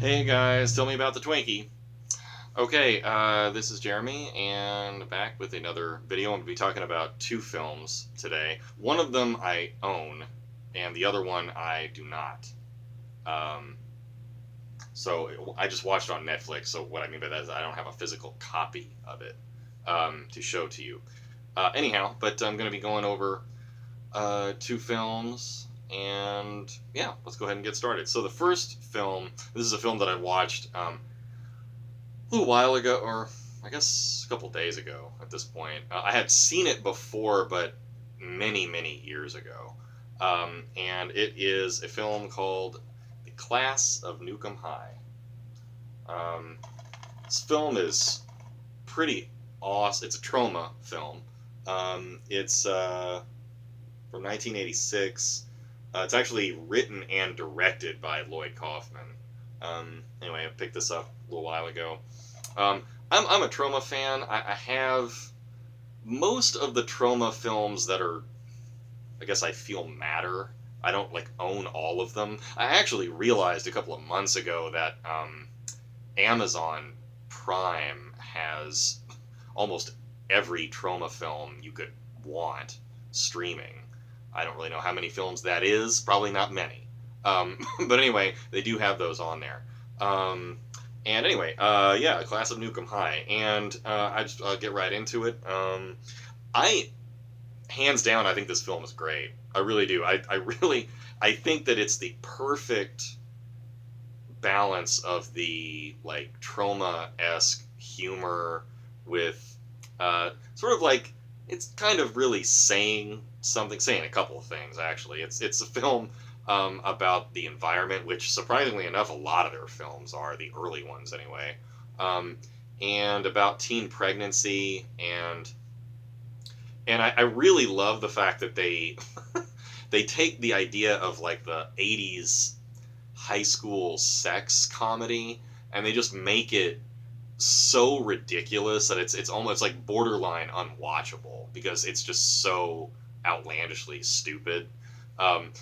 Hey guys, tell me about the Twinkie. Okay, this is Jeremy, and back with another video. I'm going to be talking about two films today. One of them I own, and the other one I do not. Um, so I just watched it on Netflix, so what I mean by that is I don't have a physical copy of it to show to you. Anyhow, but I'm going to be going over two films, and yeah, let's go ahead and get started. So the first film, this is a film that I watched a little while ago, or I guess a couple days ago at this point. I had seen it before, but many, many years ago. And it is a film called The Class of Nuke High. This film is pretty awesome. It's a troma film. It's from 1986. It's actually written and directed by Lloyd Kaufman. Anyway, I picked this up a little while ago. I'm a Troma fan. I have most of the Troma films that are, I guess I feel matter. I don't like own all of them. I actually realized a couple of months ago that Amazon Prime has almost every Troma film you could want streaming. I don't really know how many films that is. Probably not many. But anyway, they do have those on there. And anyway, yeah, Class of Nukem High, and I'll get right into it. I, hands down, I think this film is great. I really do. I think that it's the perfect balance of the like Troma-esque humor with sort of like it's kind of really saying something, saying a couple of things actually. It's a film about the environment, which surprisingly enough, a lot of their films are, the early ones anyway, um, and about teen pregnancy, and I really love the fact that they they take the idea of like the '80s high school sex comedy and they just make it so ridiculous that it's almost like borderline unwatchable because it's just so outlandishly stupid.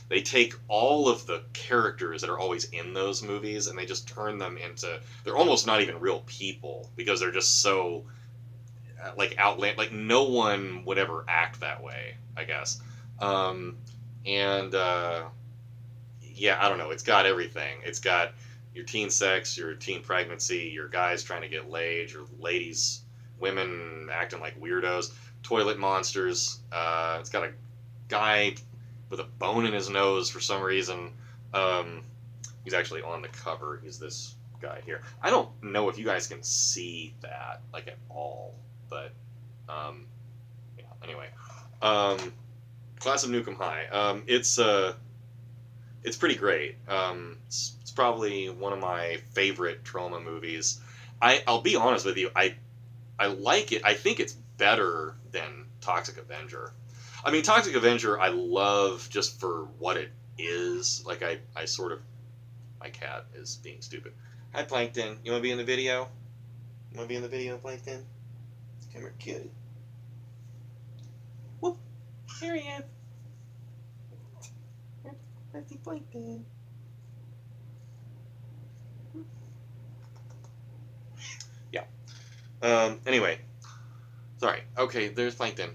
They take all of the characters that are always in those movies and they just turn them into, they're almost not even real people because they're just so like like no one would ever act that way, I guess. Um, and Yeah, I don't know. It's got everything. It's got your teen sex, your teen pregnancy, your guys trying to get laid, your ladies, women acting like weirdos, toilet monsters. It's got a guy with a bone in his nose for some reason. Um, he's actually on the cover. He's this guy here. I don't know if you guys can see that like at all, but yeah. Anyway, um, Class of Nukem High. It's pretty great. It's probably one of my favorite Troma movies. I'll be honest with you. I like it. I think it's better than Toxic Avenger. I mean, Toxic Avenger I love just for what it is. Like I sort of, my cat is being stupid. Hi Plankton, you want to be in the video? You want to be in the video, Plankton? Come here, kitty. Whoop! Here he is. Let's see Plankton. Yeah. Anyway, sorry. Okay, there's Plankton.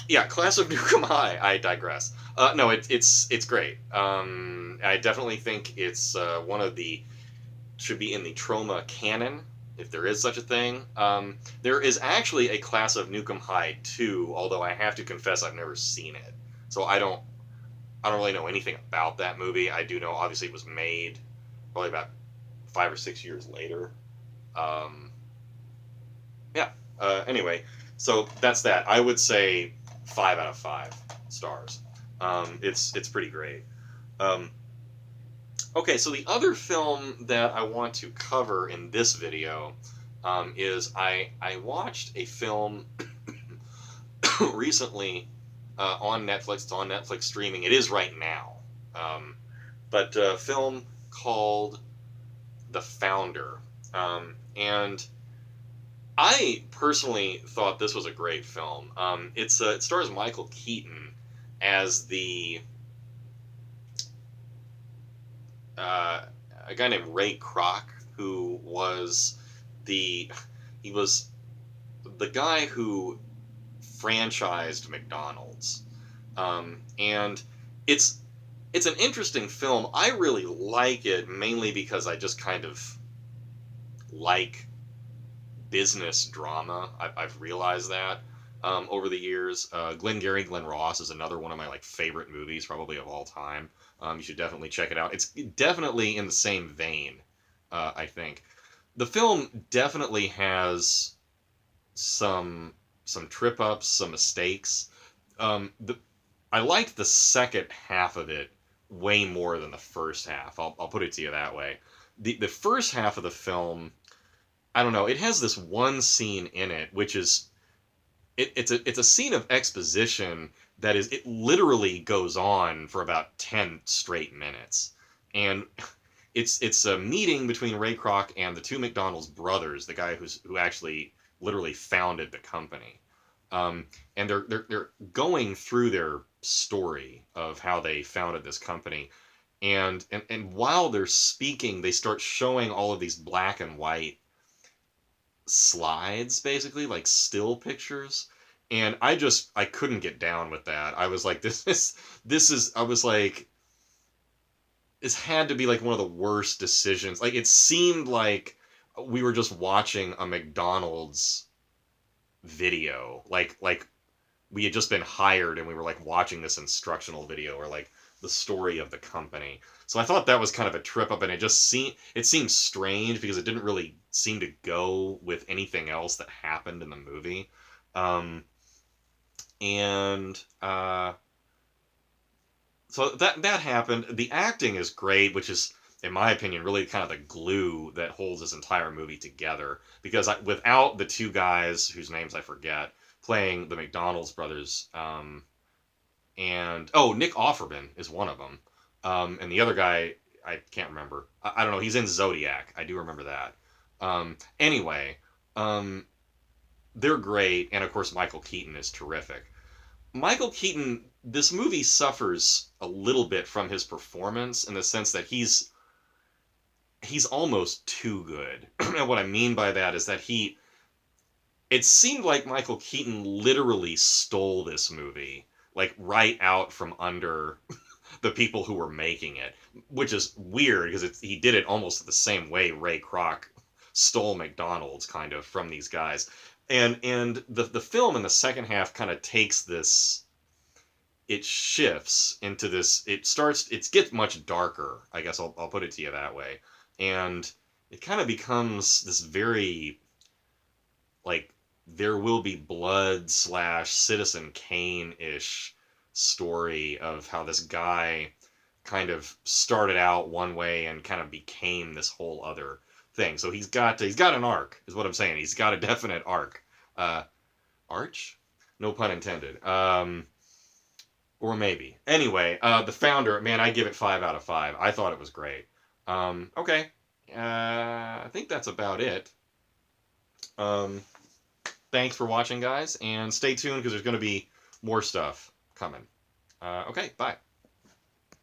Yeah, Class of Nukem High. I digress. No, it's great. I definitely think it's one of the, should be in the Troma canon, if there is such a thing. There is actually a Class of Nukem High 2, although I have to confess I've never seen it, so I don't really know anything about that movie. I do know obviously it was made probably about 5 or 6 years later. Um, yeah. Anyway, so that's that. I would say 5 out of 5 stars. It's pretty great. Um, okay, so the other film that I want to cover in this video is I watched a film recently on Netflix. It's on Netflix streaming. It is right now. But a film called The Founder. And I personally thought this was a great film. It stars Michael Keaton as the uh, a guy named Ray Kroc, who was the he was the guy who franchised McDonald's, and it's it's an interesting film. I really like it mainly because I just kind of like business drama. I've realized that over the years. Glengarry Glen Ross is another one of my like favorite movies, probably of all time. You should definitely check it out. It's definitely in the same vein, I think. The film definitely has some trip ups, some mistakes. The I liked the second half of it way more than the first half. I'll put it to you that way. The first half of the film, I don't know. It has this one scene in it, which is it's a scene of exposition that is it literally goes on for about 10 straight minutes, and it's a meeting between Ray Kroc and the two McDonald's brothers, the guy who actually literally founded the company, and they're going through their story of how they founded this company, and while they're speaking, they start showing all of these black and white slides, basically like still pictures, and I couldn't get down with that. I was like, this is I was like, this had to be like one of the worst decisions. Like, it seemed like we were just watching a McDonald's video, like we had just been hired and we were like watching this instructional video or like the story of the company. So I thought that was kind of a trip up, and it seemed strange because it didn't really seem to go with anything else that happened in the movie. Um, and So that happened. The acting is great, which is, in my opinion, really kind of the glue that holds this entire movie together. Because without the two guys whose names I forget playing the McDonald's brothers, and oh, Nick Offerman is one of them, and the other guy I can't remember. I don't know. He's in Zodiac. I do remember that. Anyway, um, they're great, and of course Michael Keaton is terrific. Michael Keaton, this movie suffers a little bit from his performance in the sense that he's almost too good. And what I mean by that is that it seemed like Michael Keaton literally stole this movie, like right out from under the people who were making it, which is weird because he did it almost the same way Ray Kroc stole McDonald's kind of from these guys. And the film in the second half kind of takes this, it shifts into this, it gets much darker, I guess I'll put it to you that way. And it kind of becomes this very like there will be blood slash Citizen Kane ish story of how this guy kind of started out one way and kind of became this whole other thing. So he's got an arc, is what I'm saying. He's got a definite arc. Arch? No pun intended. Or maybe. Anyway, the founder, man, I give it 5 out of 5. I thought it was great. Okay. I think that's about it. Um, Thanks for watching, guys, and stay tuned because there's going to be more stuff coming. Okay, bye.